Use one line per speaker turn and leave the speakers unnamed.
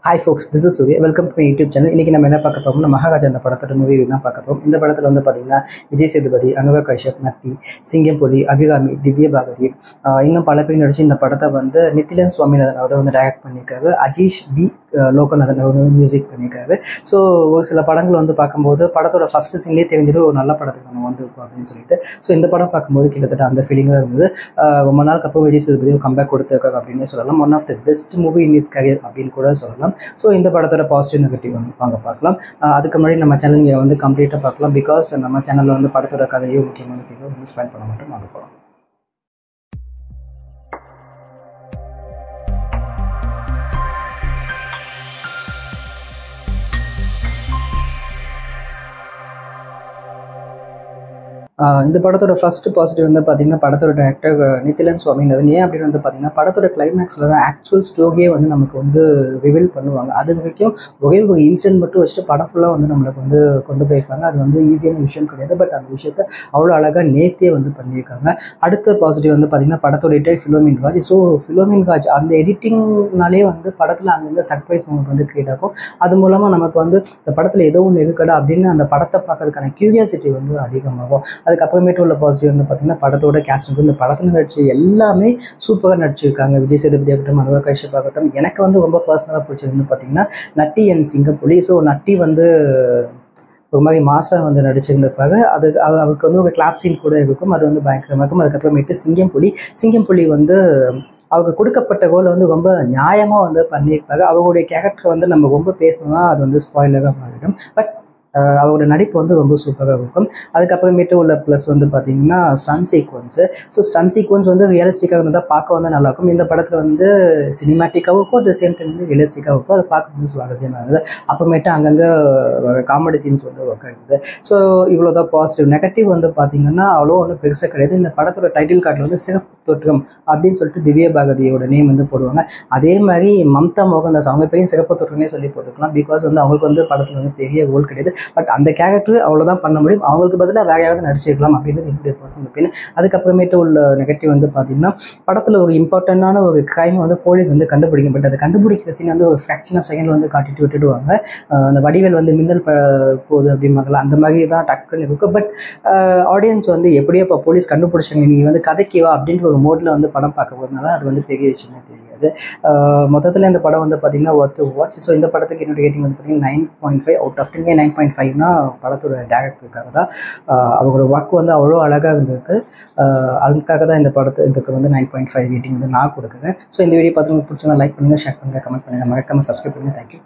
Hi folks, this is Surya. Welcome to my YouTube channel. இன்னைக்கு நம்ம என்ன பார்க்க போறோம்னா மகாராஜா அந்த படத்தோட மூவி தான் பார்க்க போறோம். இந்த படத்துல வந்து பாத்தீங்கன்னா விஜய் சேதுபதி, அனுராக் கஷ்யப், நட்டி, சிங்கம்புலி, அபிராமி, திவ்யா பாரதி இன்னும் பல பேர் நடிச்சு இந்த படத்தை வந்து நித்திலன் சுவாமிநாதன் அவர் வந்து டைரக்ட் பண்ணியிருக்காரு. அஜீஷ் வி லோகநாதன் அவர் வந்து மியூசிக் பண்ணியிருக்காரு. ஸோ ஒரு சில படங்கள் வந்து பார்க்கும்போது படத்தோட ஃபர்ஸ்ட் சீன்லேயே தெரிஞ்சிடும் ஒரு நல்ல படத்துக்கு நம்ம வந்திருக்கோம் அப்படின்னு சொல்லிட்டு. ஸோ இந்த படம் பார்க்கும்போது கிட்டத்தட்ட அந்த ஃபீலிங் தான் இருந்தது. ரொம்ப நாளுக்கு அப்புறம் விஜய் சேதுபதி கம்பேக் கொடுத்துருக்காரு அப்படின்னு சொல்லலாம். One of the best movie in his career அப்படின்னு கூட சொல்லலாம். ஸோ இந்த படத்தோட பாசிட்டிவ் நெகட்டிவ் வந்து வாங்க பார்க்கலாம். அதுக்கு முன்னாடி நம்ம சேனல் இங்கே வந்து கம்ப்ளீட்டாக பார்க்கலாம். பிகாஸ் நம்ம சேனலில் வந்து படத்தோட கதையும் முக்கியமான விஷயம் வந்து ஸ்பெண்ட் பண்ண மட்டும் வாங்க போகலாம். இந்த படத்தோட ஃபர்ஸ்ட் பாசிட்டிவ் வந்து பார்த்தீங்கன்னா படத்தோட டேரக்டர் நித்திலன் சுவாமிநாதன். ஏன் அப்படின்னு வந்து பார்த்தீங்கன்னா படத்தோட கிளைமேக்ஸில் தான் ஆக்சுவல் ஸ்டோரியே வந்து நமக்கு வந்து ரிவீல் பண்ணுவாங்க. அது வரைக்கும் ஒரே ஒரு இன்சிடென்ட் மட்டும் வச்சுட்டு படம் ஃபுல்லாக வந்து நம்மளுக்கு வந்து கொண்டு போயிருக்காங்க. அது வந்து ஈஸியான விஷயம் கிடையாது. பட் அந்த விஷயத்த அவ்வளோ அழகாக நேர்த்தியே வந்து பண்ணியிருக்காங்க. அடுத்த பாசிட்டிவ் வந்து பார்த்தீங்கன்னா படத்தோட எடிட்டர் ஃபிலோமின் ராஜ். ஸோ ஃபிலோமின் ராஜ் அந்த எடிட்டிங்னாலே வந்து படத்தில் அங்கங்கே சர்ப்ரைஸ் நமக்கு வந்து கிரியேட் ஆகும். அது மூலமாக நமக்கு வந்து இந்த படத்தில் ஏதோ ஒன்று இருக்கடா அப்படின்னு அந்த படத்தை பார்க்கறதுக்கான கியூரியாசிட்டி வந்து அதிகமாகும். அதுக்கப்புறமேட்டு உள்ள பாசிட்டிவ் வந்து பார்த்தீங்கன்னா படத்தோட கேஸ்டிங். இந்த படத்தில் நடிச்சு எல்லாமே சூப்பராக நடிச்சிருக்காங்க. விஜய் சேதுபதி ஆகட்டும், அனுராக் கஷ்யப் ஆகட்டும். எனக்கு வந்து ரொம்ப பர்சனலாக பிடிச்சது வந்து பார்த்தீங்கன்னா நட்டி அண்ட் சிங்கம்புலி. ஸோ நட்டி வந்து ஒரு மாதிரி மாதம் வந்து நடிச்சிருந்தப்பாக அவருக்கு வந்து ஒரு கிளாப் சீன் கூட இருக்கும். அது வந்து பயங்கரமாக இருக்கும். அதுக்கப்புறமேட்டு சிங்கம்புலி வந்து அவருக்கு கொடுக்கப்பட்ட ரோலை வந்து ரொம்ப நியாயமாக வந்து பண்ணியிருப்பாங்க. அவருடைய கேரக்டர் வந்து நம்ம ரொம்ப பேசணும்னா அது வந்து ஸ்பாயிலராக மாறிடும். பட் அவரோட நடிப்பு வந்து ரொம்ப சூப்பராக இருக்கும். அதுக்கப்புறமேட்டு உள்ள ப்ளஸ் வந்து பார்த்தீங்கன்னா stun sequence. So stun sequence வந்து ரியலிஸ்டிக்காக இருந்தால் பார்க்க வந்து நல்லாயிருக்கும். இந்த படத்தில் வந்து சினிமேட்டிக்காகவும் இருக்கும், அட் த சேம் டைம் வந்து ரியலிஸ்டிக்காக இருக்கும். அதை பார்க்க வந்து சுவாரஸ்யமாக இருந்தது. அப்புறமேட்டு அங்கங்கே காமெடி சீன்ஸ் வந்து ஒர்க் ஆகிடுது. ஸோ இவ்வளோ தான் பாசிட்டிவ். நெகட்டிவ் வந்து பார்த்தீங்கன்னா அவ்வளோ ஒன்றும் பெருசாக கிடையாது. இந்த படத்தோட டைட்டில் கார்டில் வந்து சிறப்பு தோற்றம் அப்படின்னு சொல்லிட்டு திவ்யா பாரதியோட நேம் வந்து போடுவாங்க. அதே மாதிரி மம்தா மோகன்தாஸ் அவங்க பேரையும் சிறப்பு தோற்றமே சொல்லி போட்டுக்கலாம். பிகாஸ் வந்து அவங்களுக்கு வந்து படத்தில் வந்து பெரிய ரோல் கிடையாது. பட் அந்த கேரக்டர் அவ்வளோதான் பண்ண முடியும். அவங்களுக்கு பதிலாக வேற யாராவது நடிச்சிருக்கலாம் அப்படின்றது என்னுடைய பர்சனல் ஒப்பீனியன். அதுக்கப்புறமேட்டு உள்ள நெகட்டிவ் வந்து பார்த்தீங்கன்னா படத்தில் ஒரு இம்பார்ட்டண்டான ஒரு கிரைமை வந்து போலீஸ் வந்து கண்டுபிடிக்கும். பட் அதை கண்டுபிடிக்கிற சீன் வந்து ஒரு ஃப்ராக்ஷன் ஆஃப் செகண்ட் வந்து காட்டிட்டு விட்டுடுவாங்க. அந்த வடிவேல் வந்து மின்னல் போகுது அப்படிம்பாங்களா, அந்த மாதிரி தான் டக்குன்னு இருக்கும். பட் ஆடியன்ஸ் வந்து எப்படியோ இப்போ போலீஸ் கண்டுபிடிச்சாங்க, நீ வந்து கதைக்குவா அப்படின்ற ஒரு மோடில் வந்து படம் பார்க்க போகிறதுனால அது வந்து பெரிய விஷயமே தெரியாது. மொத்தத்தில் இந்த படம் வந்து பார்த்தீங்கன்னா ஒர்த் வாட்ச். ஸோ இந்த படத்துக்கு என்னோட ரேட்டிங் வந்து பார்த்தீங்கன்னா 9.5 அவுட் ஆஃப் 10. 9.5னா படத்தோட டேரக்டருக்காக தான். அவரோட ஒர்க் வந்து அவ்வளோ அழகாக இருந்திருக்கு. அதுக்காக தான் இந்த படத்தை இதுக்கு வந்து 9.5 ரேட்டிங் வந்து நான் கொடுக்குறேன். ஸோ இந்த வீடியோ பார்த்து உங்களுக்கு பிடிச்சதா லைக் பண்ணுங்கள், ஷேர் பண்ணுங்கள், கமெண்ட் பண்ணுங்கள், மறக்காமல் சப்ஸ்கிரைப் பண்ணுங்கள். தேங்க்யூ.